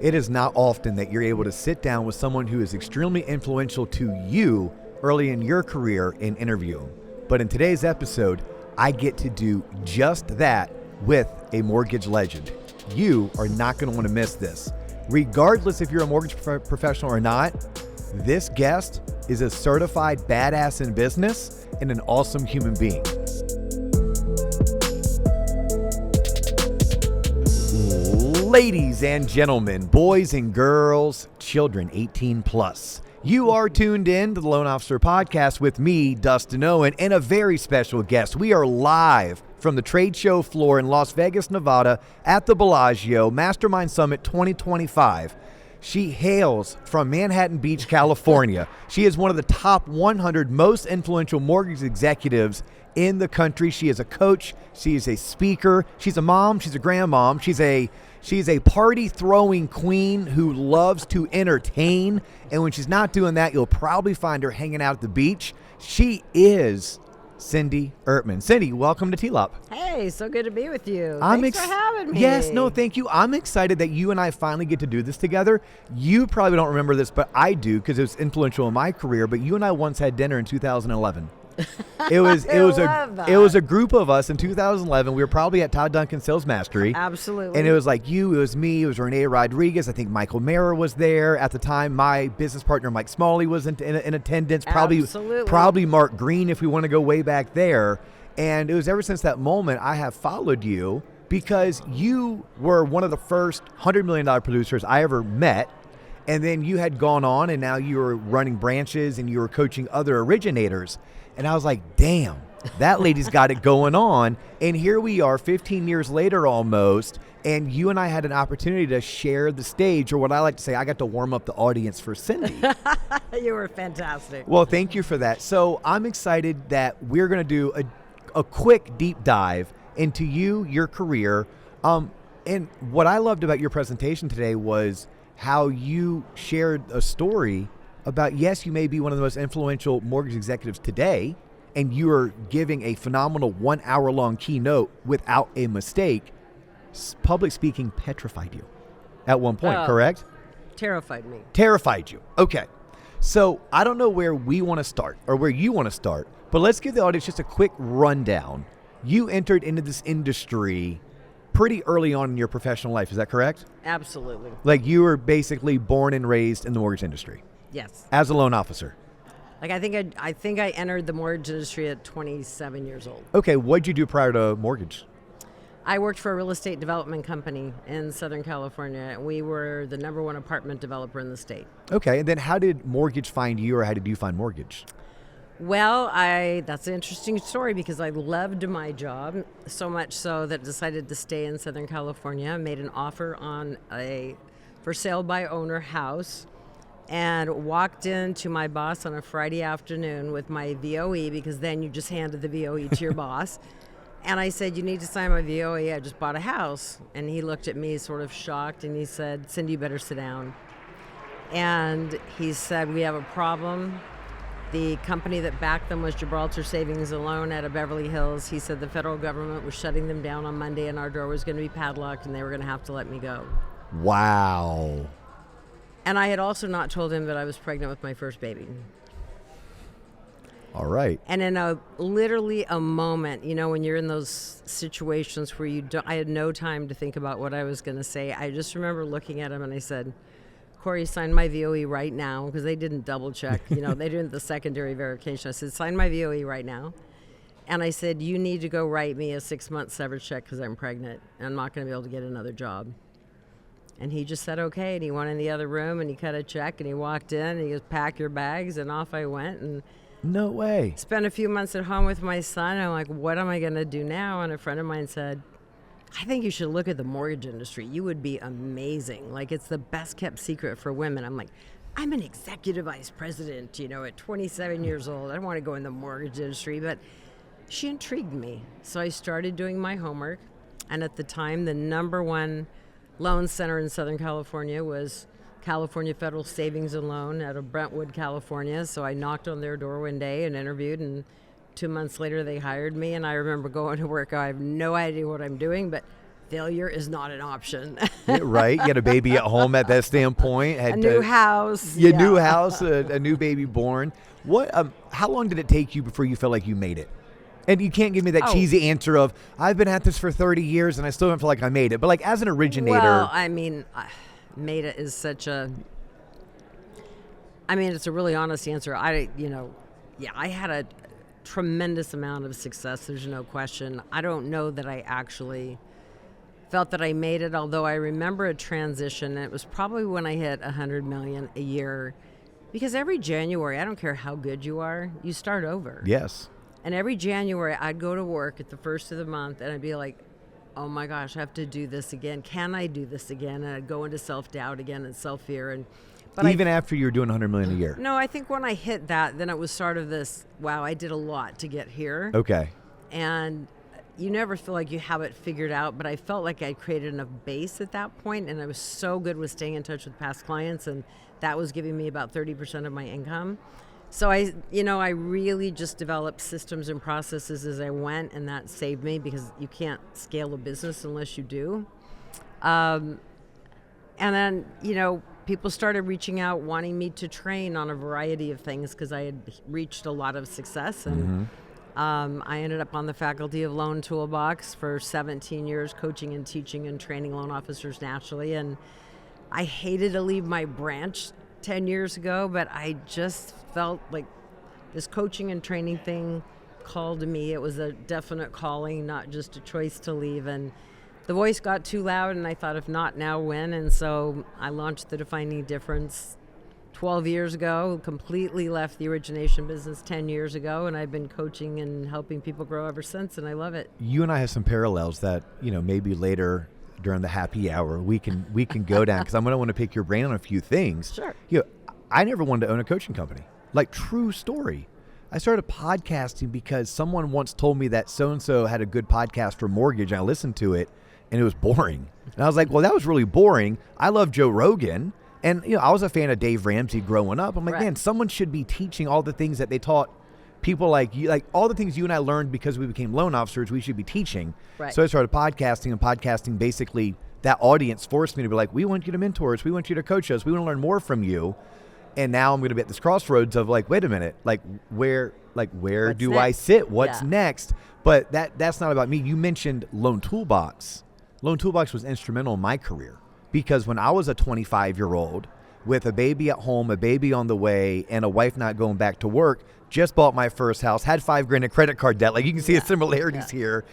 It is not often that you're able to sit down with someone who is extremely influential to you early in your career and interview them. But in today's episode, I get to do just that with a mortgage legend. You are not going to want to miss this. Regardless if you're a mortgage professional or not, this guest is a certified badass in business and an awesome human being. Ladies and gentlemen, boys and girls, children 18 plus, you are tuned in to the Loan Officer Podcast with me, Dustin Owen, and a very special guest. We are live from the trade show floor in Las Vegas, Nevada at the Bellagio Mastermind Summit 2025. She hails from Manhattan Beach, California. She is one of the top 100 most influential mortgage executives in the country. She is a coach. She is a speaker. She's a mom. She's a grandmom. She's a party-throwing queen who loves to entertain. And when she's not doing that, you'll probably find her hanging out at the beach. She is Cindy Ertman. Cindy, welcome to TLOP. Hey, so good to be with you. Thanks for having me. Yes, no, thank you. I'm excited that you and I finally get to do this together. You probably don't remember this, but I do because it was influential in my career. But you and I once had dinner in 2011. It was a group of us in 2011. We were probably at Todd Duncan's Sales Mastery. Absolutely. And it was like you, it was me, it was Renee Rodriguez. I think Michael Mara was there at the time. My business partner Mike Smalley was in attendance. Probably Mark Green if we want to go way back there. And it was ever since that moment I have followed you because you were one of the first $100 million producers I ever met. And then you had gone on and now you were running branches and you were coaching other originators. And I was like, damn, that lady's got it going on. And here we are 15 years later almost. And you and I had an opportunity to share the stage, or what I like to say, I got to warm up the audience for Cindy. You were fantastic. Well, thank you for that. So I'm excited that we're going to do a quick deep dive into you, your career. And what I loved about your presentation today was how you shared a story about, yes, you may be one of the most influential mortgage executives today, and you are giving a phenomenal 1 hour long keynote without a mistake. Public speaking petrified you at one point, correct? Terrified me. Terrified you. Okay. So I don't know where we want to start or where you want to start, but let's give the audience just a quick rundown. You entered into this industry pretty early on in your professional life. Is that correct? Absolutely. Like you were basically born and raised in the mortgage industry. Yes. As a loan officer. Like I think I entered the mortgage industry at 27 years old. Okay, what'd you do prior to mortgage? I worked for a real estate development company in Southern California. We were the number one apartment developer in the state. Okay, and then how did mortgage find you, or how did you find mortgage? Well, that's an interesting story because I loved my job so much so that I decided to stay in Southern California. I made an offer on a for sale by owner house and walked into my boss on a Friday afternoon with my VOE, because then you just handed the VOE to your boss. And I said, you need to sign my VOE. I just bought a house. And he looked at me sort of shocked and he said, Cindy, you better sit down. And he said, we have a problem. The company that backed them was Gibraltar Savings and Loan out of Beverly Hills. He said the federal government was shutting them down on Monday and our door was going to be padlocked and they were going to have to let me go. Wow. And I had also not told him that I was pregnant with my first baby. All right. And in literally a moment, when you're in those situations where I had no time to think about what I was going to say. I just remember looking at him and I said, Corey, sign my VOE right now, because they didn't double check. They did the secondary verification. I said, sign my VOE right now. And I said, you need to go write me a 6-month severance check because I'm pregnant and I'm not going to be able to get another job. And he just said, okay. And he went in the other room and he cut a check and he walked in and he goes, pack your bags. And off I went and no way. Spent a few months at home with my son. I'm like, what am I going to do now? And a friend of mine said, I think you should look at the mortgage industry. You would be amazing. Like, it's the best kept secret for women. I'm like, I'm an executive vice president, at 27 years old. I don't want to go in the mortgage industry, but she intrigued me. So I started doing my homework. And at the time, the number one loan center in Southern California was California Federal Savings and Loan out of Brentwood, California. So I knocked on their door one day and interviewed, and 2 months later they hired me. And I remember going to work. I have no idea what I'm doing, but failure is not an option. Yeah, right? You had a baby at home at that standpoint. A new house. Yeah, new house, a new baby born. What? How long did it take you before you felt like you made it? And you can't give me that cheesy answer of, I've been at this for 30 years and I still don't feel like I made it. But like as an originator. Well, I mean, made it is such a, I mean, it's a really honest answer. I had a tremendous amount of success. There's no question. I don't know that I actually felt that I made it, although I remember a transition. And it was probably when I hit 100 million a year, because every January, I don't care how good you are, you start over. Yes. And every January, I'd go to work at the first of the month, and I'd be like, oh my gosh, I have to do this again. Can I do this again? And I'd go into self-doubt again and self-fear. But even after you were doing 100 million a year? No, I think when I hit that, then it was sort of this, wow, I did a lot to get here. Okay. And you never feel like you have it figured out, but I felt like I created enough base at that point, and I was so good with staying in touch with past clients, and that was giving me about 30% of my income. So I really just developed systems and processes as I went, and that saved me because you can't scale a business unless you do. And then, people started reaching out, wanting me to train on a variety of things because I had reached a lot of success. And I ended up on the faculty of Loan Toolbox for 17 years, coaching and teaching and training loan officers nationally. And I hated to leave my branch 10 years ago, but I just felt like this coaching and training thing called to me. It was a definite calling, not just a choice to leave. And the voice got too loud, and I thought, if not now, when? And so I launched The Defining Difference 12 years ago, completely left the origination business 10 years ago, and I've been coaching and helping people grow ever since, and I love it. You and I have some parallels that, maybe later during the happy hour we can go down, because I'm going to want to pick your brain on a few things. Sure. I never wanted to own a coaching company. Like, true story. I started podcasting because someone once told me that so-and-so had a good podcast for mortgage, and I listened to it, and it was boring. And I was like, well, that was really boring. I love Joe Rogan. And, I was a fan of Dave Ramsey growing up. I'm like, man, someone should be teaching all the things that they taught people like you, like all the things you and I learned because we became loan officers, we should be teaching. Right. So I started podcasting, and podcasting basically, that audience forced me to be like, we want you to mentor us. We want you to coach us. We want to learn more from you. And now I'm going to be at this crossroads of like, wait a minute, where do next? I sit? What's next? But that's not about me. You mentioned Loan Toolbox. Loan Toolbox was instrumental in my career because when I was a 25-year-old with a baby at home, a baby on the way, and a wife not going back to work, just bought my first house, had $5,000 in credit card debt. Like, you can see the similarities here.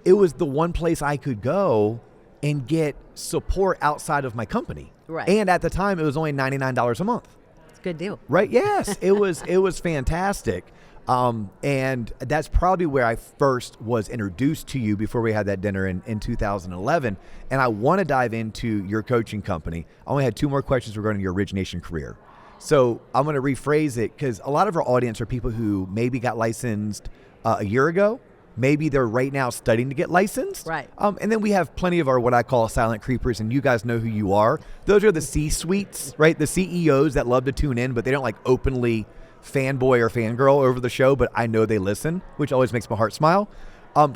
It was the one place I could go and get support outside of my company. Right. And at the time, it was only $99 a month. Good deal. Right. Yes. It was fantastic. And that's probably where I first was introduced to you before we had that dinner in 2011. And I want to dive into your coaching company. I only had 2 more questions regarding your origination career. So I'm going to rephrase it because a lot of our audience are people who maybe got licensed a year ago. Maybe they're right now studying to get licensed. Right. And then we have plenty of our what I call silent creepers, and you guys know who you are. Those are the C-suites, right? The CEOs that love to tune in, but they don't like openly fanboy or fangirl over the show, but I know they listen, which always makes my heart smile.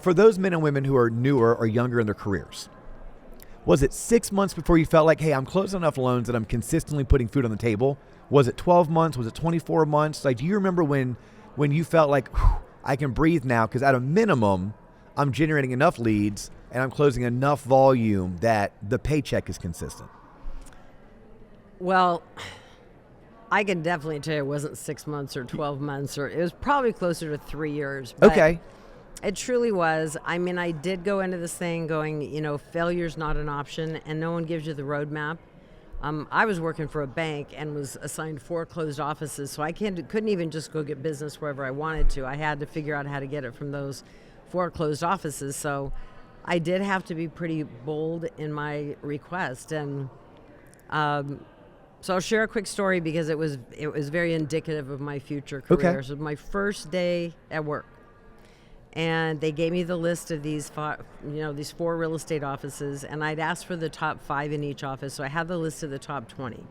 For those men and women who are newer or younger in their careers, was it 6 months before you felt like, hey, I'm closing enough loans that I'm consistently putting food on the table? Was it 12 months? Was it 24 months? Like, do you remember when you felt like, whew, I can breathe now because at a minimum, I'm generating enough leads and I'm closing enough volume that the paycheck is consistent? Well, I can definitely tell you it wasn't 6 months or 12 months, or it was probably closer to 3 years. But okay. It truly was. I mean, I did go into this thing going, failure's not an option, and no one gives you the roadmap. I was working for a bank and was assigned 4 closed offices, so I couldn't even just go get business wherever I wanted to. I had to figure out how to get it from those 4 closed offices. So I did have to be pretty bold in my request. And so I'll share a quick story because it was very indicative of my future career. Okay. So my first day at work, and they gave me the list of these 4 real estate offices, and I'd asked for the top 5 in each office, so I had the list of the top 20.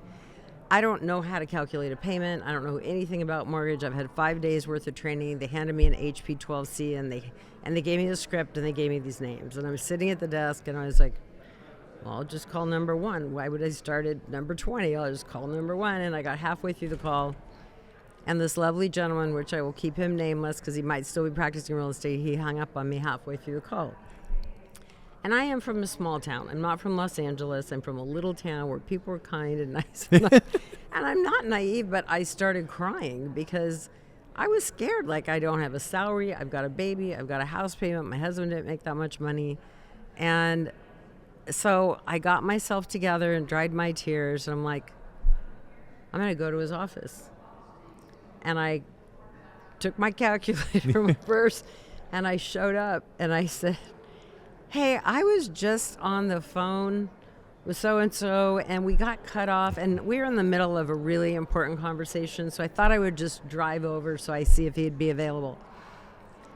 I don't know how to calculate a payment. I don't know anything about mortgage. I've had 5 days worth of training. They handed me an HP 12C and they gave me the script and they gave me these names. And I was sitting at the desk and I was like, well, I'll just call number 1. Why would I start at number 20? I'll just call number 1. And I got halfway through the call. And this lovely gentleman, which I will keep him nameless because he might still be practicing real estate, he hung up on me halfway through the call. And I am from a small town. I'm not from Los Angeles. I'm from a little town where people are kind and nice. And I'm not naive, but I started crying because I was scared. Like, I don't have a salary. I've got a baby. I've got a house payment. My husband didn't make that much money. And so I got myself together and dried my tears. And I'm like, I'm going to go to his office. And I took my calculator from my purse and I showed up and I said, hey, I was just on the phone with so-and-so and we got cut off and we were in the middle of a really important conversation, so I thought I would just drive over so I see if he'd be available.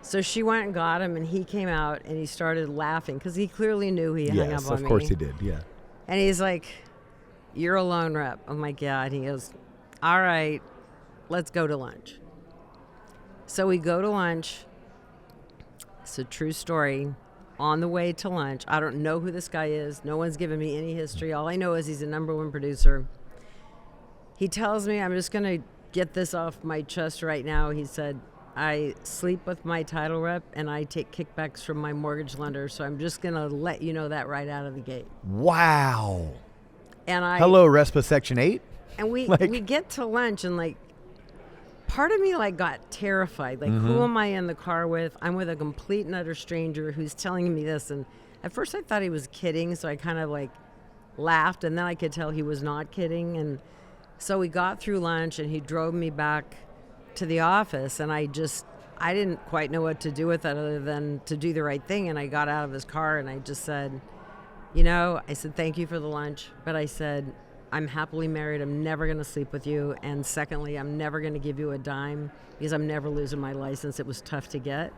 So she went and got him and he came out and he started laughing because he clearly knew he hung up on me. Yes, of course he did, yeah. And he's like, you're a loan rep. I'm like, yeah. And he goes, all right, let's go to lunch. So we go to lunch. It's a true story. On the way to lunch, I don't know who this guy is. No one's given me any history. All I know is he's a #1 producer. He tells me, I'm just going to get this off my chest right now. He said, I sleep with my title rep and I take kickbacks from my mortgage lender. So I'm just going to let you know that right out of the gate. Wow. And hello, RESPA Section 8. And we get to lunch and like, part of me like got terrified. Like, who am I in the car with? I'm with a complete and utter stranger who's telling me this. And at first I thought he was kidding. So I kind of like laughed and then I could tell he was not kidding. And so we got through lunch and he drove me back to the office. And I didn't quite know what to do with it other than to do the right thing. And I got out of his car and I just said, I said, thank you for the lunch. But I said, I'm happily married. I'm never going to sleep with you. And secondly, I'm never going to give you a dime because I'm never losing my license. It was tough to get.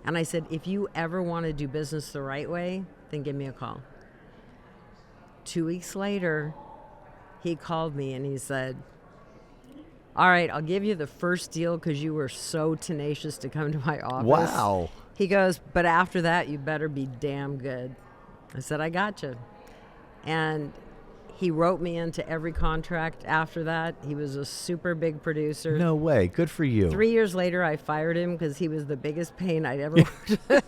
And I said, if you ever want to do business the right way, then give me a call. 2 weeks later, he called me and he said, all right, I'll give you the first deal because you were so tenacious to come to my office. Wow. He goes, but after that, you better be damn good. I said, I gotcha. And he wrote me into every contract after that. He was a super big producer. No way. Good for you. 3 years later, I fired him because he was the biggest pain I'd ever worked with.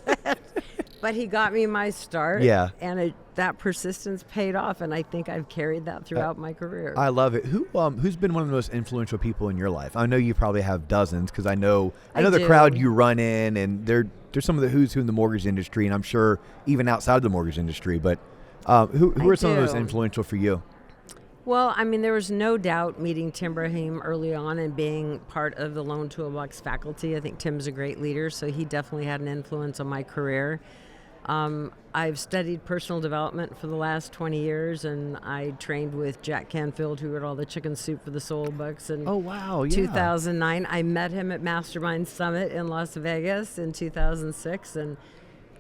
But he got me my start. Yeah. And that persistence paid off. And I think I've carried that throughout my career. I love it. Who's been one of the most influential people in your life? I know you probably have dozens because I know the crowd you run in, and they're some of the who's who in the mortgage industry, and I'm sure even outside of the mortgage industry. But who are some of those influential for you? Well, I mean, there was no doubt meeting Tim Brahim early on and being part of the Loan Toolbox faculty. I think Tim's a great leader, so he definitely had an influence on my career. I've studied personal development for the last 20 years, and I trained with Jack Canfield, who wrote all the Chicken Soup for the Soul books. And 2009, I met him at Mastermind Summit in Las Vegas in 2006, and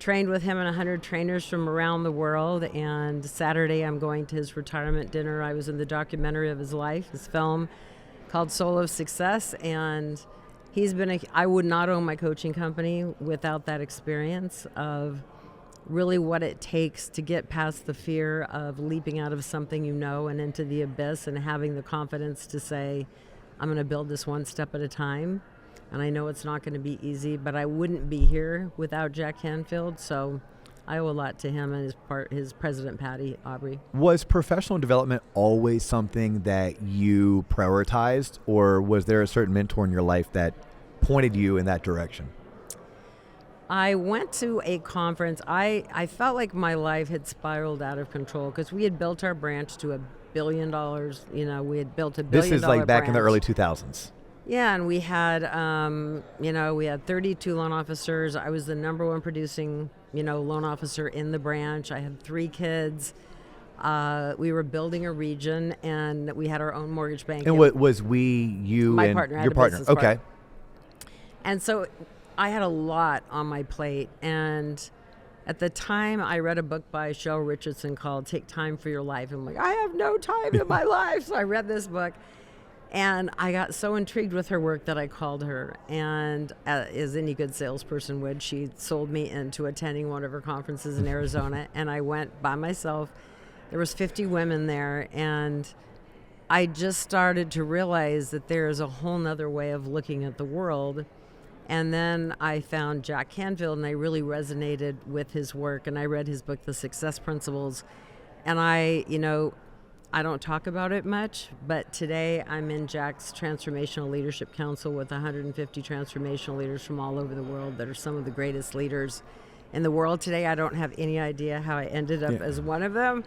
trained with him and 100 trainers from around the world. And Saturday, I'm going to his retirement dinner. I was in the documentary of his life, his film called Soul of Success, and he's been I would not own my coaching company without that experience of really what it takes to get past the fear of leaping out of something and into the abyss, and having the confidence to say, I'm going to build this one step at a time. And I know it's not going to be easy, but I wouldn't be here without Jack Canfield. So I owe a lot to him and his president, Patty Aubrey. Was professional development always something that you prioritized, or was there a certain mentor in your life that pointed you in that direction? I went to a conference. I felt like my life had spiraled out of control because we had built our branch to $1 billion. We had built $1 billion. This is like back branch. In the early 2000s. Yeah, and we had, we had 32 loan officers. I was the #1 producing, loan officer in the branch. I had 3 kids. We were building a region, and we had our own mortgage bank. And what was you my and partner, your partner? Okay. Partner. And so I had a lot on my plate, and At the time, I read a book by Cheryl Richardson called Take Time for Your Life. I'm like, I have no time in my life. So I read this book. And I got so intrigued with her work that I called her. And as any good salesperson would, she sold me into attending one of her conferences in Arizona. And I went by myself. There was 50 women there. And I just started to realize that there is a whole nother way of looking at the world. And then I found Jack Canfield, and I really resonated with his work. And I read his book, The Success Principles. And I don't talk about it much, but today I'm in Jack's Transformational Leadership Council with 150 transformational leaders from all over the world that are some of the greatest leaders in the world today. I don't have any idea how I ended up as one of them.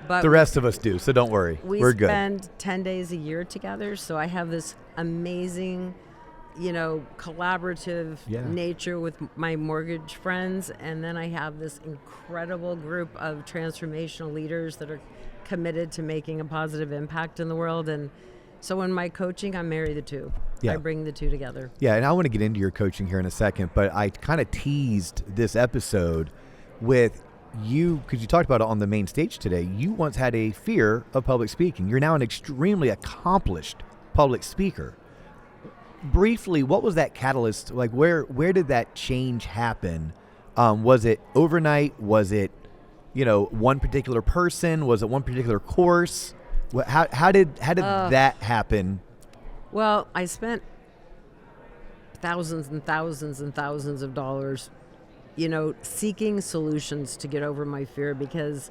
But the rest of us do, so don't worry. We're good. We spend 10 days a year together, so I have this amazing, collaborative nature with my mortgage friends, and then I have this incredible group of transformational leaders that are committed to making a positive impact in the world. And so in my coaching, I marry the two. I bring the two together. Yeah, and I want to get into your coaching here in a second, but I kind of teased this episode with you, because you talked about it on the main stage today. You once had a fear of public speaking. You're now an extremely accomplished public speaker. Briefly, what was that catalyst? Like, where did that change happen? Was it overnight? Was it one particular person? Was it one particular course? How did that happen? Well, I spent thousands and thousands and thousands of dollars, seeking solutions to get over my fear, because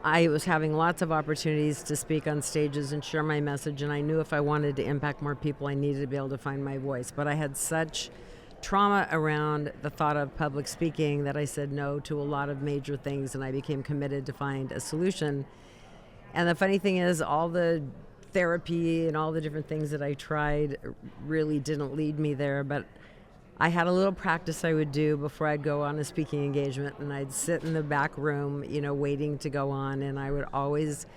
I was having lots of opportunities to speak on stages and share my message, and I knew if I wanted to impact more people, I needed to be able to find my voice. But I had such trauma around the thought of public speaking that I said no to a lot of major things, and I became committed to find a solution. And the funny thing is, all the therapy and all the different things that I tried really didn't lead me there, but I had a little practice I would do before I'd go on a speaking engagement, and I'd sit in the back room, waiting to go on, and I would always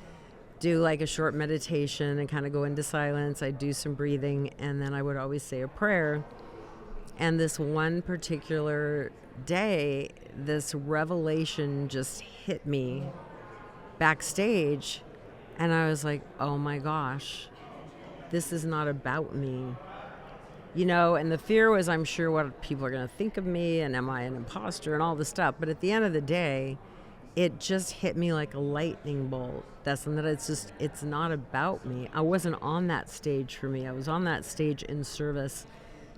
do like a short meditation and kind of go into silence. I'd do some breathing, and then I would always say a prayer. And this one particular day, this revelation just hit me backstage, and I was like, oh my gosh, this is not about me. And the fear was, I'm sure, what people are going to think of me, and am I an imposter, and all this stuff. But at the end of the day, it just hit me like a lightning bolt. That's that it's not about me. I wasn't on that stage for me. I was on that stage in service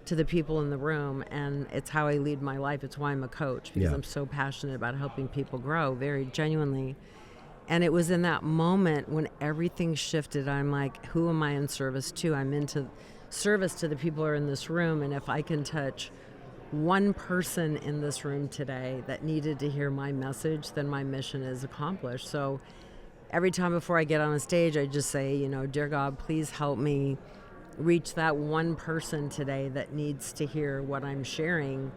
to the people in the room, and it's how I lead my life. It's why I'm a coach, because I'm so passionate about helping people grow, very genuinely. And it was in that moment when everything shifted. I'm like, who am I in service to? I'm into service to the people who are in this room, and if I can touch one person in this room today that needed to hear my message, then my mission is accomplished. So every time before I get on a stage, I just say, dear God, please help me reach that one person today that needs to hear what I'm sharing.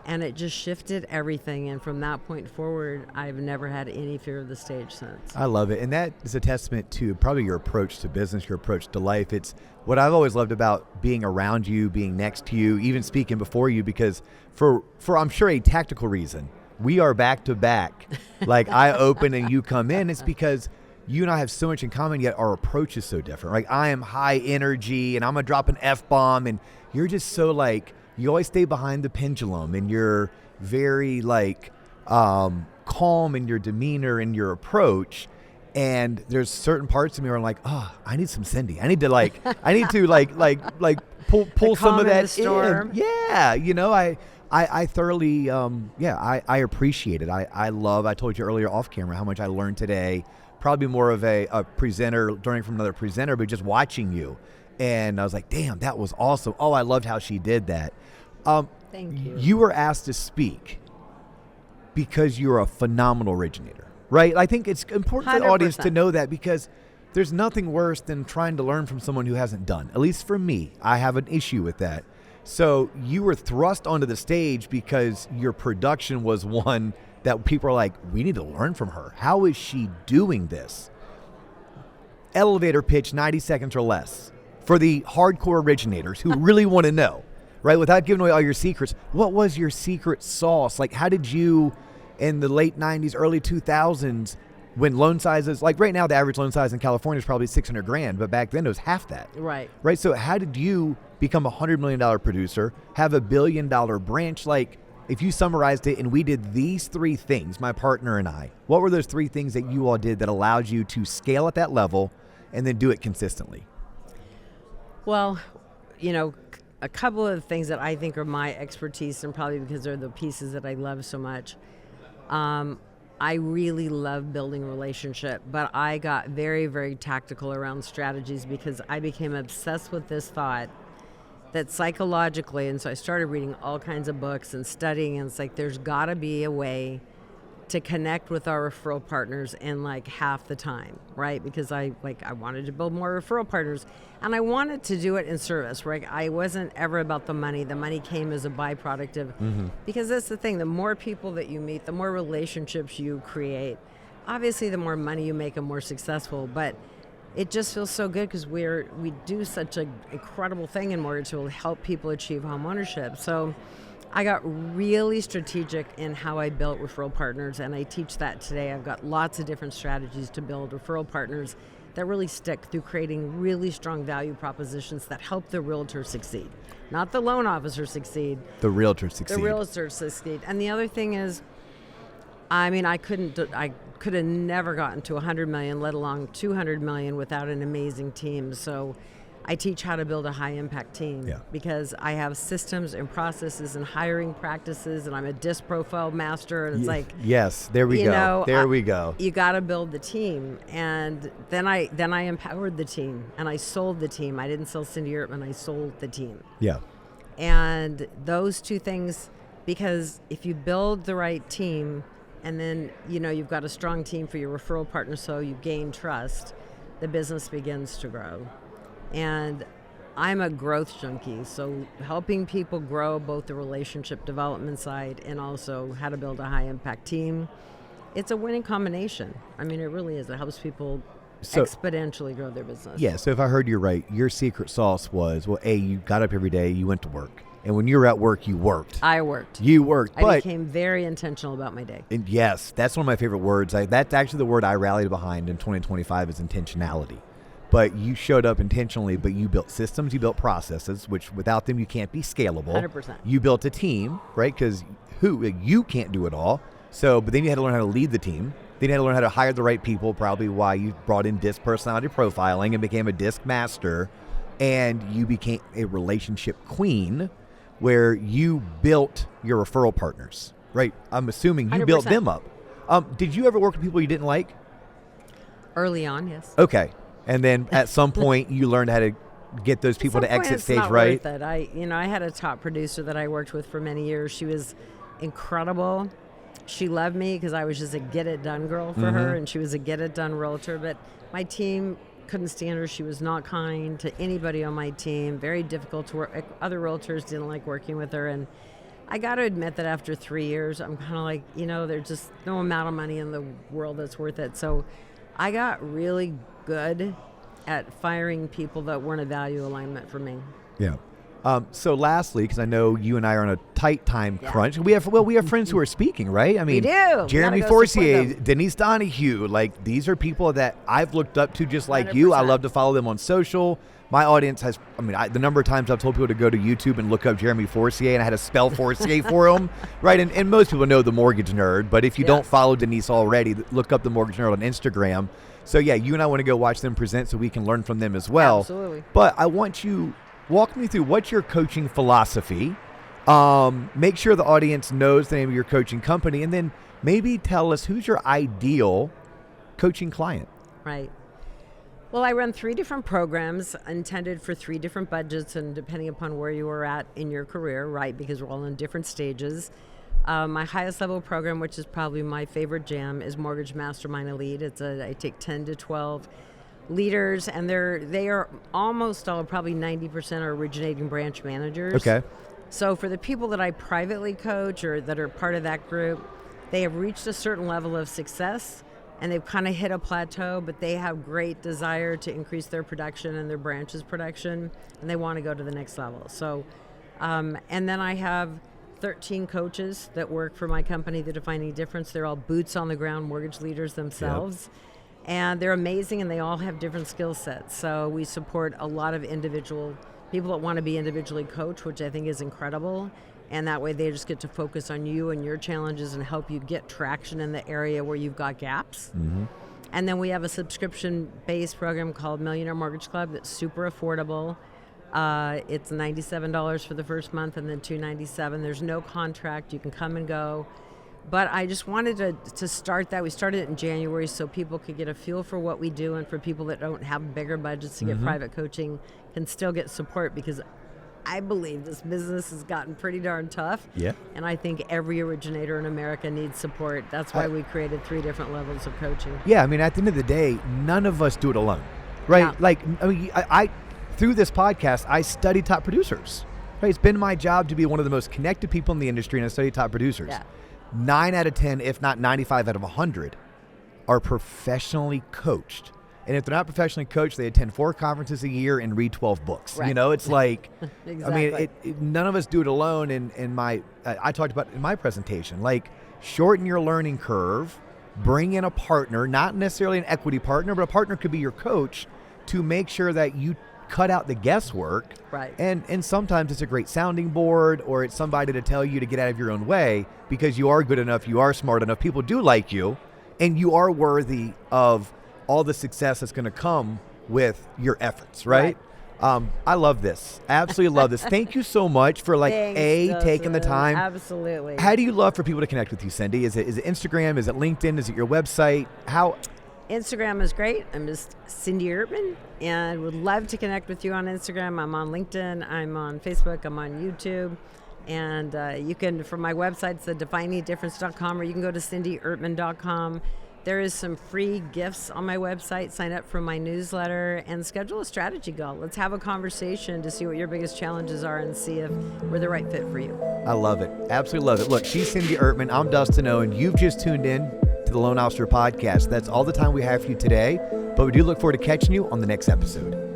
And it just shifted everything. And from that point forward, I've never had any fear of the stage since. I love it. And that is a testament to probably your approach to business, your approach to life. It's what I've always loved about being around you, being next to you, even speaking before you, because for I'm sure a tactical reason, we are back to back. Like, I open and you come in. It's because you and I have so much in common, yet our approach is so different. Like, I am high energy and I'm going to drop an F-bomb, and you're just so like, you always stay behind the pendulum, and you're very calm in your demeanor and your approach. And there's certain parts of me where I'm like, oh, I need some Cindy. I need to pull some of that in. Yeah. I thoroughly, I appreciate it. I told you earlier off camera how much I learned today, probably more of a presenter, learning from another presenter, but just watching you. And I was like, damn, that was awesome. Oh, I loved how she did that. Thank you. You were asked to speak because you're a phenomenal originator, right? I think it's important for the 100%. audience to know that, because there's nothing worse than trying to learn from someone who hasn't done. At least for me, I have an issue with that. So you were thrust onto the stage because your production was one that people are like, we need to learn from her. How is she doing this? Elevator pitch, 90 seconds or less. For the hardcore originators who really want to know, right? Without giving away all your secrets, what was your secret sauce? Like, how did you, in the late 90s, early 2000s, when loan sizes, like right now, the average loan size in California is probably 600 grand, but back then it was half that. Right. Right. So how did you become a $100 million producer, have $1 billion branch? Like, if you summarized it and we did these three things, my partner and I, what were those three things that you all did that allowed you to scale at that level and then do it consistently? Well, a couple of things that I think are my expertise, and probably because they're the pieces that I love so much. I really love building relationship, but I got very, very tactical around strategies because I became obsessed with this thought that psychologically, and so I started reading all kinds of books and studying, and it's like there's got to be a way to connect with our referral partners in like half the time, right? Because I wanted to build more referral partners, and I wanted to do it in service, right? I wasn't ever about the money. The money came as a byproduct of, because that's the thing, the more people that you meet, the more relationships you create. Obviously, the more money you make, the more successful, but it just feels so good because we do such an incredible thing in mortgage to help people achieve home ownership. So I got really strategic in how I built referral partners, and I teach that today. I've got lots of different strategies to build referral partners that really stick through creating really strong value propositions that help the realtor succeed. Not the loan officer succeed. The realtor succeed. The realtor succeed. And the other thing is, I could have never gotten to 100 million, let alone 200 million without an amazing team. So I teach how to build a high impact team because I have systems and processes and hiring practices, and I'm a disc profile master. And it's yes, there we go. There we go. You got to build the team, and then I empowered the team, and I sold the team. I didn't sell Cindy Ertman. I sold the team. Yeah. And those two things, because if you build the right team, and then you've got a strong team for your referral partner, so you gain trust, the business begins to grow. And I'm a growth junkie, so helping people grow both the relationship development side and also how to build a high impact team, it's a winning combination. I mean, it really is. It helps people exponentially grow their business. Yeah, so if I heard you right, your secret sauce was, well, A, you got up every day, you went to work. And when you were at work, you worked. I worked. You worked. I became very intentional about my day. And yes, that's one of my favorite words. That's actually the word I rallied behind in 2025 is intentionality. But you showed up intentionally, but you built systems, you built processes, which without them you can't be scalable. 100%. You built a team, right? Because you can't do it all. So, but then you had to learn how to lead the team. Then you had to learn how to hire the right people, probably why you brought in disc personality profiling and became a disc master. And you became a relationship queen where you built your referral partners, right? I'm assuming you 100%. Built them up. Did you ever work with people you didn't like? Early on, yes. Okay. And then at some point you learned how to get those people to exit stage, right? Worth it. I had a top producer that I worked with for many years. She was incredible. She loved me because I was just a get it done girl for her, and she was a get it done realtor. But my team couldn't stand her. She was not kind to anybody on my team. Very difficult to work. Other realtors didn't like working with her, and I got to admit that after 3 years, I'm kind of like, there's just no amount of money in the world that's worth it. So I got really good at firing people that weren't a value alignment for me. Yeah. So lastly, because I know you and I are on a tight time crunch, we have friends who are speaking, right? I mean, we do. Jeremy Forcier, Denise Donahue, like these are people that I've looked up to just like 100%. You. I love to follow them on social. My audience has, the number of times I've told people to go to YouTube and look up Jeremy Forcier, and I had to spell Forcier for them, right? And most people know the Mortgage Nerd, but if you don't follow Denise already, look up the Mortgage Nerd on Instagram. So yeah, you and I want to go watch them present so we can learn from them as well. Absolutely. But I want you walk me through what's your coaching philosophy. Make sure the audience knows the name of your coaching company, and then maybe tell us who's your ideal coaching client. Right. Well, I run 3 different programs intended for 3 different budgets, and depending upon where you are at in your career, right, because we're all in different stages. My highest level program, which is probably my favorite jam, is Mortgage Mastermind Elite. I take 10 to 12 leaders, and they are almost all, probably 90% are originating branch managers. Okay. So for the people that I privately coach or that are part of that group, they have reached a certain level of success and they've kind of hit a plateau, but they have great desire to increase their production and their branch's production, and they want to go to the next level. So, and then I have 13 coaches that work for my company, The Defining Difference. They're all boots on the ground mortgage leaders themselves. Yep. And they're amazing, and they all have different skill sets. So we support a lot of individual people that want to be individually coached, which I think is incredible. And that way they just get to focus on you and your challenges and help you get traction in the area where you've got gaps. Mm-hmm. And then we have a subscription-based program called Millionaire Mortgage Club that's super affordable. It's $97 for the first month and then $297. There's no contract. You can come and go. But I just wanted to start that. We started it in January so people could get a feel for what we do, and for people that don't have bigger budgets to get private coaching can still get support, because I believe this business has gotten pretty darn tough. Yeah. And I think every originator in America needs support. That's why we created 3 different levels of coaching. Yeah, I mean, at the end of the day, none of us do it alone, right? Yeah. Like, I mean, I through this podcast, I study top producers. Right? It's been my job to be one of the most connected people in the industry, and I study top producers. Yeah. 9 out of 10, if not 95 out of 100, are professionally coached. And if they're not professionally coached, they attend 4 conferences a year and read 12 books. Right. You know, it's like, Exactly. I mean, none of us do it alone. And I talked about in my presentation, like, shorten your learning curve, bring in a partner, not necessarily an equity partner, but a partner could be your coach, to make sure that you cut out the guesswork. Right. And sometimes it's a great sounding board, or it's somebody to tell you to get out of your own way, because you are good enough, you are smart enough, people do like you, and you are worthy of all the success that's going to come with your efforts, right? I love this. Absolutely love this. Thank you so much for Thanks, taking the time. Absolutely. How do you love for people to connect with you, Cindy? Is it Instagram? Is it LinkedIn? Is it your website? How? Instagram is great. I'm just Cindy Ertman, and would love to connect with you on Instagram. I'm on LinkedIn. I'm on Facebook. I'm on YouTube. And you can, from my website, it's thedefiningdifference.com, or you can go to cindyertman.com. There is some free gifts on my website. Sign up for my newsletter and schedule a strategy call. Let's have a conversation to see what your biggest challenges are and see if we're the right fit for you. I love it. Absolutely love it. Look, she's Cindy Ertman. I'm Dustin Owen. You've just tuned in to the Loan Officer Podcast. That's all the time we have for you today, but we do look forward to catching you on the next episode.